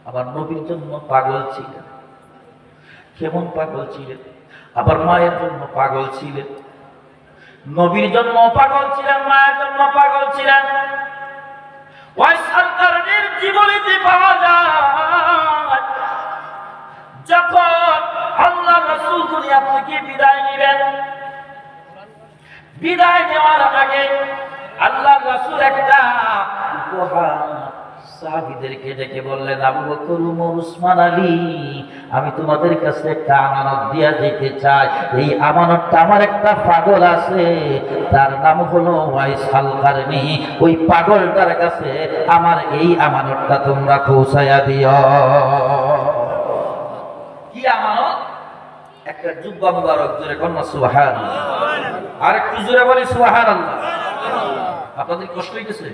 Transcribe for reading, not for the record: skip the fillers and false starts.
আবার নবীর জন্য পাগল ছিলেন। কেমন পাগল ছিলেন? আবার মায়ের জন্য পাগল ছিলেন। নবীর জন্য পাগল ছিলেন, মায়ের জন্য পাগল ছিলেন। ওই সরকারের জীবনীতে পাওয়া যায়, যখন আল্লাহ রাসূল দুনিয়া থেকে বিদায় নেবেন, বিদায় নেওয়ার আগে আল্লাহ রাসূল একটা উপহার সাহাবীদেরকে ডেকে বললেন, আবু বকর, উমর, উসমান, আলী, আমি তোমাদের কাছে একটা আমানত দিয়া যেতে চাই। এই আমানতটা আমার একটা পাগল আছে, তার নাম হলো ওয়াইস আল কারনী। ওই পাগলটার কাছে আমার এই আমানতটা তোমরা পৌঁছায়া দিও। কি আমানত? একটা জুব্বা মুবারক, জোরে কন্যা সুবহানাল্লাহ। আর একটু জোরে বলি সুবহানাল্লাহ। আপনাদের কষ্ট হইতেছে?